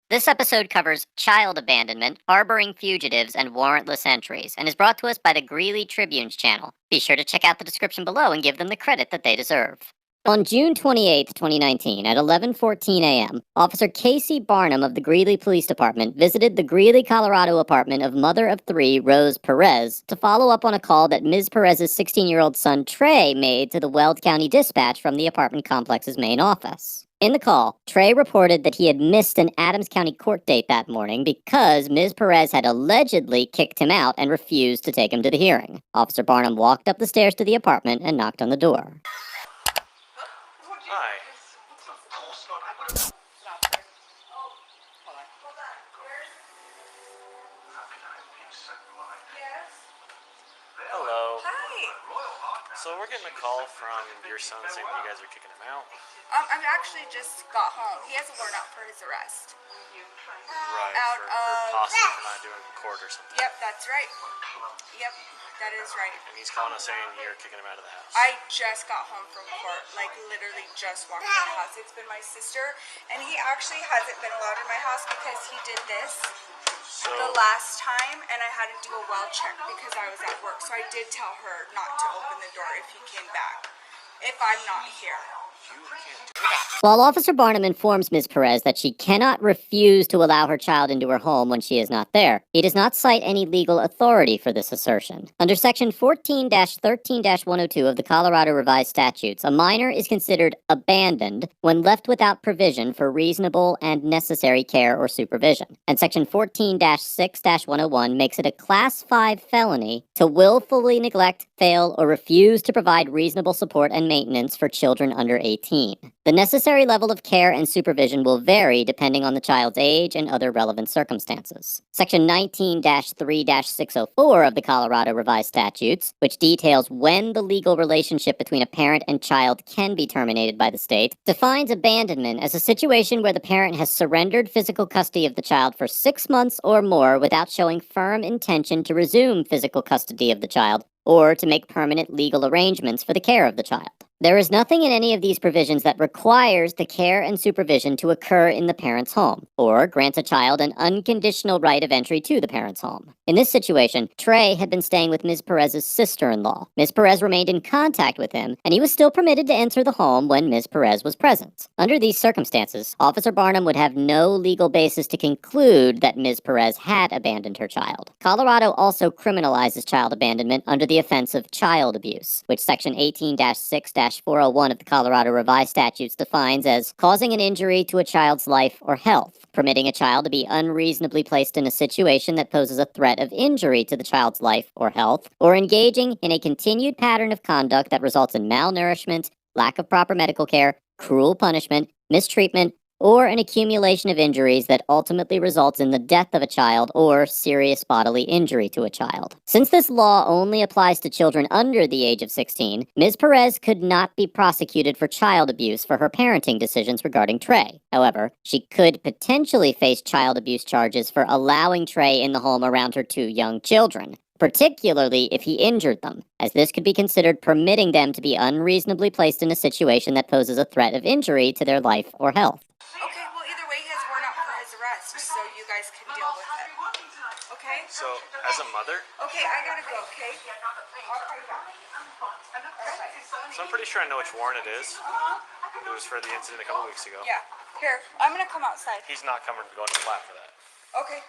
This episode covers child abandonment, harboring fugitives, and warrantless entries, and is brought to us by the Greeley Tribune's channel. Be sure to check out the description below and give them the credit that they deserve. On June 28, 2019, at 11:14 a.m., Officer Casey Barnum of the Greeley Police Department visited the Greeley, Colorado apartment of mother of three, Rose Perez, to follow up on a call that Ms. Perez's 16-year-old son, Trey, made to the Weld County Dispatch from the apartment complex's main office. In the call, Trey reported that he had missed an Adams County court date that morning because Ms. Perez had allegedly kicked him out and refused to take him to the hearing. Officer Barnum walked up the stairs to the apartment and knocked on the door. Hi. Hello. Hi. So we're getting a call from your son saying that you guys are kicking him out. I've actually just got home. He has a warrant out for his arrest. Right. Out for of... possibly for not doing court or something. Yep, that's right. Yep, that is right. And he's calling us saying you're kicking him out of the house. I just got home from court, like literally just walked in the house. It's been my sister, and he actually hasn't been allowed in my house because he did this the last time, and I had to do a well check because I was at work. So I did tell her not to open the door if he came back, if I'm not here. While Officer Barnum informs Ms. Perez that she cannot refuse to allow her child into her home when she is not there, he does not cite any legal authority for this assertion. Under Section 14-13-102 of the Colorado Revised Statutes, a minor is considered abandoned when left without provision for reasonable and necessary care or supervision. And Section 14-6-101 makes it a Class 5 felony to willfully neglect, fail, or refuse to provide reasonable support and maintenance for children under 18. The necessary level of care and supervision will vary depending on the child's age and other relevant circumstances. Section 19-3-604 of the Colorado Revised Statutes, which details when the legal relationship between a parent and child can be terminated by the state, defines abandonment as a situation where the parent has surrendered physical custody of the child for 6 months or more without showing firm intention to resume physical custody of the child or to make permanent legal arrangements for the care of the child. There is nothing in any of these provisions that requires the care and supervision to occur in the parent's home, or grants a child an unconditional right of entry to the parent's home. In this situation, Trey had been staying with Ms. Perez's sister-in-law. Ms. Perez remained in contact with him, and he was still permitted to enter the home when Ms. Perez was present. Under these circumstances, Officer Barnum would have no legal basis to conclude that Ms. Perez had abandoned her child. Colorado also criminalizes child abandonment under the offense of child abuse, which Section 18-6-401 of the Colorado Revised Statutes defines as causing an injury to a child's life or health, permitting a child to be unreasonably placed in a situation that poses a threat of injury to the child's life or health, or engaging in a continued pattern of conduct that results in malnourishment, lack of proper medical care, cruel punishment, mistreatment, or an accumulation of injuries that ultimately results in the death of a child or serious bodily injury to a child. Since this law only applies to children under the age of 16, Ms. Perez could not be prosecuted for child abuse for her parenting decisions regarding Trey. However, she could potentially face child abuse charges for allowing Trey in the home around her two young children, particularly if he injured them, as this could be considered permitting them to be unreasonably placed in a situation that poses a threat of injury to their life or health. Okay, well, either way, he has a warrant out for his arrest, so you guys can deal with it. Okay? So, as a mother, Okay, I gotta go, okay? I'll call you back. so I'm pretty sure I know which warrant it is. It was for the incident a couple weeks ago. Yeah. Here, I'm gonna come outside. He's not coming to go to the flat for that. Okay.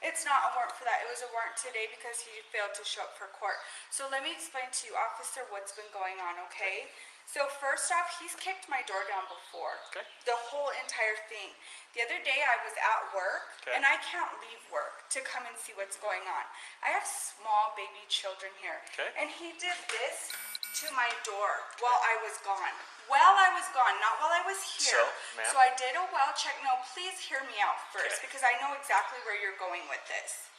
It's not a warrant for that. It was a warrant today because he failed to show up for court. So let me explain to you, officer, what's been going on, okay? So first off, he's kicked my door down before. Okay. The whole entire thing. The other day I was at work, Okay. and I can't leave work to come and see what's going on. I have small baby children here. Okay. And he did this to my door while I was gone. While I was gone, not while I was here. So, ma'am? So I did a well check. No, please hear me out first, Okay. because I know exactly where you're going with this.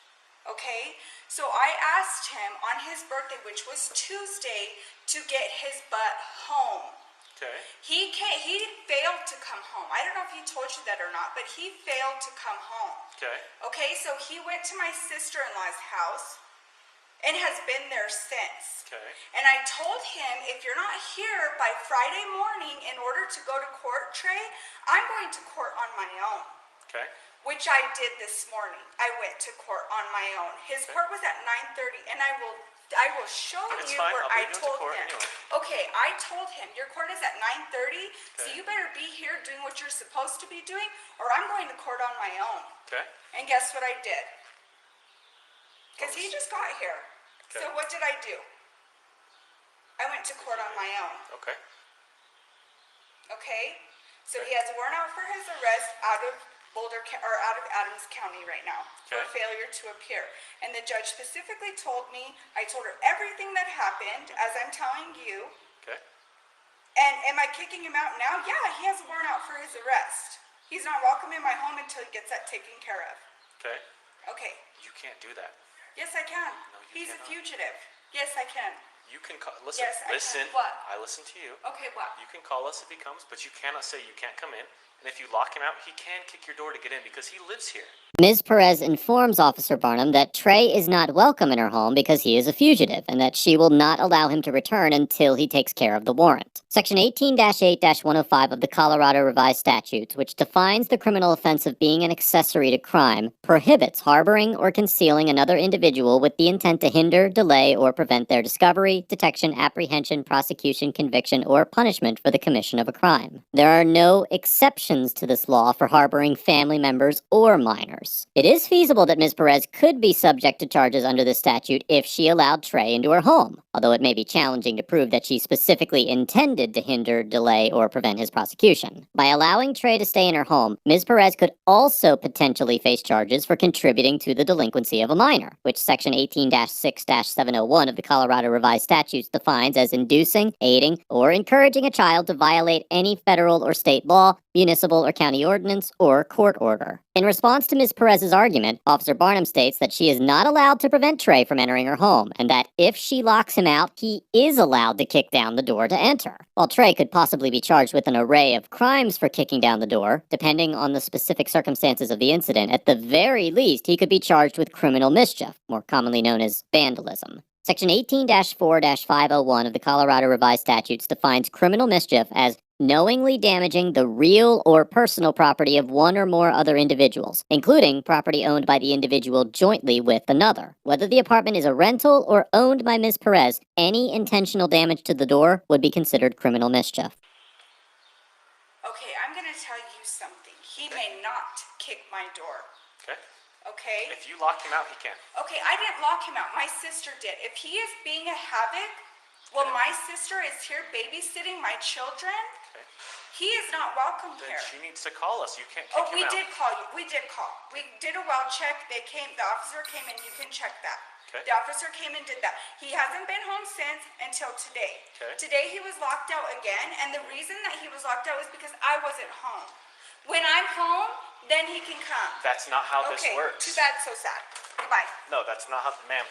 Okay? So I asked him on his birthday, which was Tuesday, to get his butt home. Okay. He failed to come home. I don't know if he told you that or not, but he failed to come home. Okay. Okay, so he went to my sister-in-law's house and has been there since. Okay. And I told him, if you're not here by Friday morning in order to go to court, Trey, I'm going to court on my own. Okay. which I did this morning. I went to court on my own. His court was at 9:30, and I will show It's you fine. where I'll I bring you into told court him. anyway. Okay, I told him your court is at 9:30, so Okay. you better be here doing what you're supposed to be doing, or I'm going to court on my own. Okay. And guess what I did? Because he just got here. Okay. So what did I do? I went to court on my own. Okay. Okay, so he has a warrant out for his arrest out of out of Adams County right now for Okay. failure to appear. And the judge specifically told me, I told her everything that happened, as I'm telling you. Okay. And am I kicking him out now? Yeah, he has a warrant out for his arrest. He's not welcome in my home until he gets that taken care of. Okay. Okay. You can't do that. Yes, I can. No, you He's cannot. a fugitive. Yes, I can. You can call. Listen. Yes, I can. Listen. What? I listen to you. Okay, what? You can call us if he comes, but you cannot say you can't come in. And if you lock him out, he can kick your door to get in because he lives here. Ms. Perez informs Officer Barnum that Trey is not welcome in her home because he is a fugitive, and that she will not allow him to return until he takes care of the warrant. Section 18-8-105 of the Colorado Revised Statutes, which defines the criminal offense of being an accessory to crime, prohibits harboring or concealing another individual with the intent to hinder, delay, or prevent their discovery, detection, apprehension, prosecution, conviction, or punishment for the commission of a crime. There are no exceptions to this law for harboring family members or minors. It is feasible that Ms. Perez could be subject to charges under this statute if she allowed Trey into her home, although it may be challenging to prove that she specifically intended to hinder, delay, or prevent his prosecution. By allowing Trey to stay in her home, Ms. Perez could also potentially face charges for contributing to the delinquency of a minor, which Section 18-6-701 of the Colorado Revised Statutes defines as inducing, aiding, or encouraging a child to violate any federal or state law, municipal or county ordinance, or court order. In response to Ms. Perez's argument, Officer Barnum states that she is not allowed to prevent Trey from entering her home, and that if she locks him out, he is allowed to kick down the door to enter. While Trey could possibly be charged with an array of crimes for kicking down the door, depending on the specific circumstances of the incident, at the very least he could be charged with criminal mischief, more commonly known as vandalism. Section 18-4-501 of the Colorado Revised Statutes defines criminal mischief as knowingly damaging the real or personal property of one or more other individuals, including property owned by the individual jointly with another. Whether the apartment is a rental or owned by Ms. Perez, any intentional damage to the door would be considered criminal mischief. Okay, I'm going to tell you something. He may not kick my door. Okay. Okay? If you lock him out, he can. Okay, I didn't lock him out. My sister did. If he is being a havoc, well, my sister is here babysitting my children. Okay. He is not welcome Then here. she needs to call us. You can't kick Oh, him we out. did call you. We did call. We did a well check. They came. The officer came and you can check that. Okay. The officer came and did that. He hasn't been home since until today. Okay. Today he was locked out again, and the reason that he was locked out was because I wasn't home. When I'm home, then he can come. That's not how this Okay, works. too bad, so sad. Goodbye. No, that's not how. Ma'am,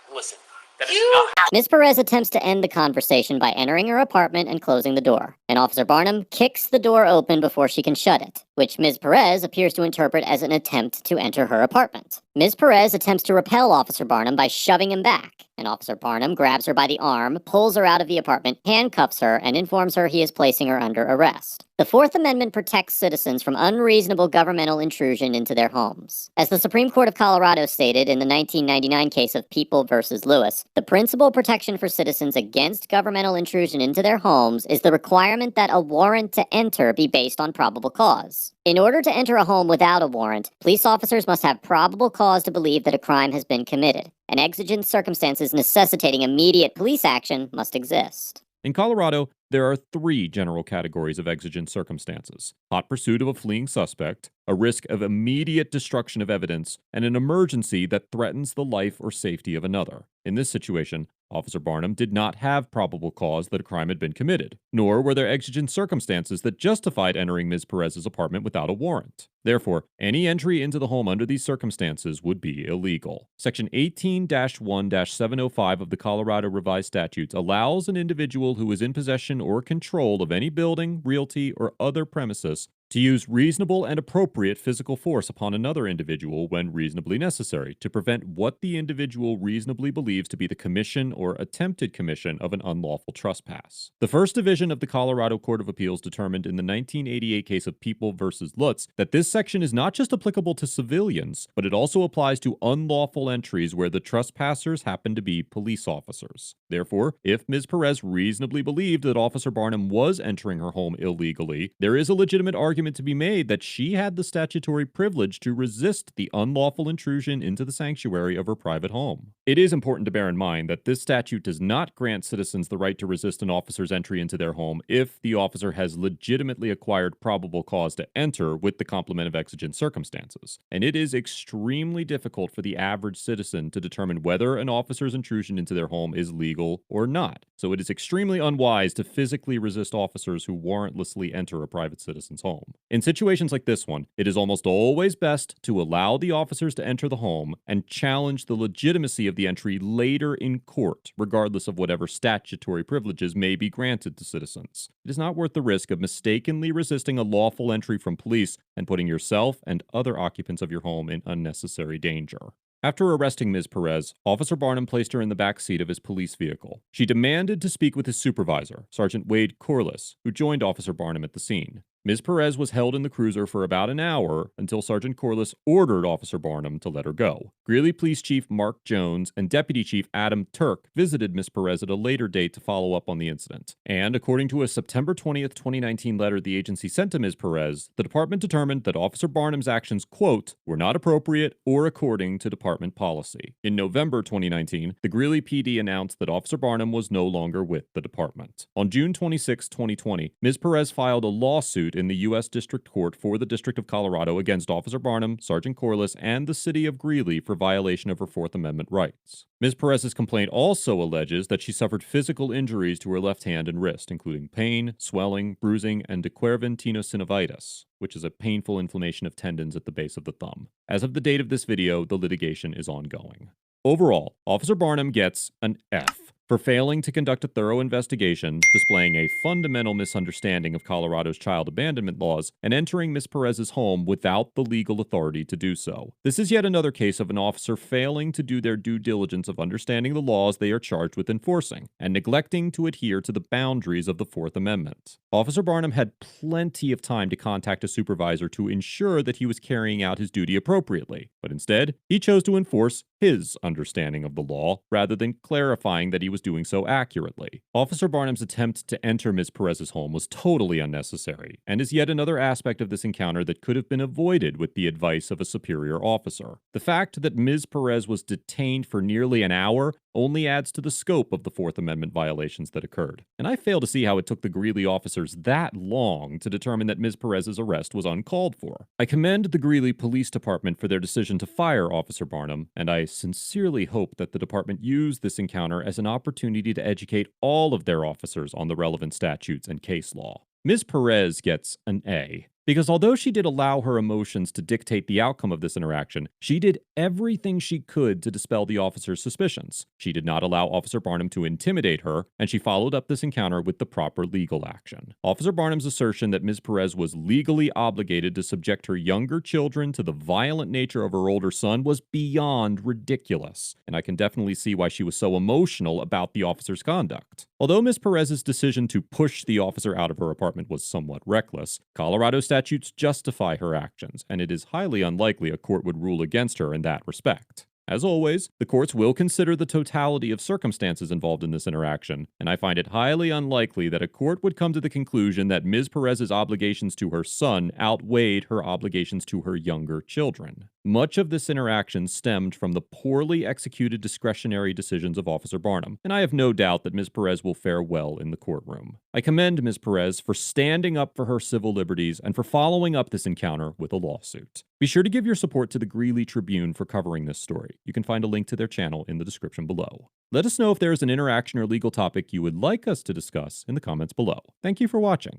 listen. That is You- not how. Ms. Perez attempts to end the conversation by entering her apartment and closing the door, and Officer Barnum kicks the door open before she can shut it, which Ms. Perez appears to interpret as an attempt to enter her apartment. Ms. Perez attempts to repel Officer Barnum by shoving him back, and Officer Barnum grabs her by the arm, pulls her out of the apartment, handcuffs her, and informs her he is placing her under arrest. The Fourth Amendment protects citizens from unreasonable governmental intrusion into their homes. As the Supreme Court of Colorado stated in the 1999 case of People v. Lewis, the principal protection for citizens against governmental intrusion into their homes is the requirement that a warrant to enter be based on probable cause. In order to enter a home without a warrant, police officers must have probable cause to believe that a crime has been committed, and exigent circumstances necessitating immediate police action must exist. In Colorado, there are 3 general categories of exigent circumstances: hot pursuit of a fleeing suspect, a risk of immediate destruction of evidence, and an emergency that threatens the life or safety of another. In this situation, Officer Barnum did not have probable cause that a crime had been committed, nor were there exigent circumstances that justified entering Ms. Perez's apartment without a warrant. Therefore, any entry into the home under these circumstances would be illegal. Section 18-1-705 of the Colorado Revised Statutes allows an individual who is in possession or control of any building, realty, or other premises To use reasonable and appropriate physical force upon another individual when reasonably necessary to prevent what the individual reasonably believes to be the commission or attempted commission of an unlawful trespass. The First Division of the Colorado Court of Appeals determined in the 1988 case of People v. Lutz that this section is not just applicable to civilians, but it also applies to unlawful entries where the trespassers happen to be police officers. Therefore, if Ms. Perez reasonably believed that Officer Barnum was entering her home illegally, there is a legitimate argument to be made that she had the statutory privilege to resist the unlawful intrusion into the sanctuary of her private home. It is important to bear in mind that this statute does not grant citizens the right to resist an officer's entry into their home if the officer has legitimately acquired probable cause to enter with the complement of exigent circumstances. And it is extremely difficult for the average citizen to determine whether an officer's intrusion into their home is legal or not. So it is extremely unwise to physically resist officers who warrantlessly enter a private citizen's home. In situations like this one, it is almost always best to allow the officers to enter the home and challenge the legitimacy of the entry later in court, regardless of whatever statutory privileges may be granted to citizens. It is not worth the risk of mistakenly resisting a lawful entry from police and putting yourself and other occupants of your home in unnecessary danger. After arresting Ms. Perez, Officer Barnum placed her in the back seat of his police vehicle. She demanded to speak with his supervisor, Sergeant Wade Corliss, who joined Officer Barnum at the scene. Ms. Perez was held in the cruiser for about an hour until Sergeant Corliss ordered Officer Barnum to let her go. Greeley Police Chief Mark Jones and Deputy Chief Adam Turk visited Ms. Perez at a later date to follow up on the incident. And according to a September 20th, 2019 letter the agency sent to Ms. Perez, the department determined that Officer Barnum's actions, quote, were not appropriate or according to department policy. In November 2019, the Greeley PD announced that Officer Barnum was no longer with the department. On June 26, 2020, Ms. Perez filed a lawsuit in the U.S. District Court for the District of Colorado against Officer Barnum, Sergeant Corliss, and the city of Greeley for violation of her Fourth Amendment rights. Ms. Perez's complaint also alleges that she suffered physical injuries to her left hand and wrist, including pain, swelling, bruising, and dequervin tenosynovitis, which is a painful inflammation of tendons at the base of the thumb. As of the date of this video, the litigation is ongoing. Overall, Officer Barnum gets an F for failing to conduct a thorough investigation, displaying a fundamental misunderstanding of Colorado's child abandonment laws, and entering Ms. Perez's home without the legal authority to do so. This is yet another case of an officer failing to do their due diligence of understanding the laws they are charged with enforcing, and neglecting to adhere to the boundaries of the Fourth Amendment. Officer Barnum had plenty of time to contact a supervisor to ensure that he was carrying out his duty appropriately, but instead, he chose to enforce his understanding of the law, rather than clarifying that he was doing so accurately. Officer Barnum's attempt to enter Ms. Perez's home was totally unnecessary, and is yet another aspect of this encounter that could have been avoided with the advice of a superior officer. The fact that Ms. Perez was detained for nearly an hour only adds to the scope of the Fourth Amendment violations that occurred. And I fail to see how it took the Greeley officers that long to determine that Ms. Perez's arrest was uncalled for. I commend the Greeley Police Department for their decision to fire Officer Barnum, and I sincerely hope that the department used this encounter as an opportunity to educate all of their officers on the relevant statutes and case law. Ms. Perez gets an A, because although she did allow her emotions to dictate the outcome of this interaction, she did everything she could to dispel the officer's suspicions. She did not allow Officer Barnum to intimidate her, and she followed up this encounter with the proper legal action. Officer Barnum's assertion that Ms. Perez was legally obligated to subject her younger children to the violent nature of her older son was beyond ridiculous, and I can definitely see why she was so emotional about the officer's conduct. Although Ms. Perez's decision to push the officer out of her apartment was somewhat reckless, Colorado statutes justify her actions, and it is highly unlikely a court would rule against her in that respect. As always, the courts will consider the totality of circumstances involved in this interaction, and I find it highly unlikely that a court would come to the conclusion that Ms. Perez's obligations to her son outweighed her obligations to her younger children. Much of this interaction stemmed from the poorly executed discretionary decisions of Officer Barnum, and I have no doubt that Ms. Perez will fare well in the courtroom. I commend Ms. Perez for standing up for her civil liberties and for following up this encounter with a lawsuit. Be sure to give your support to the Greeley Tribune for covering this story. You can find a link to their channel in the description below. Let us know if there is an interaction or legal topic you would like us to discuss in the comments below. Thank you for watching.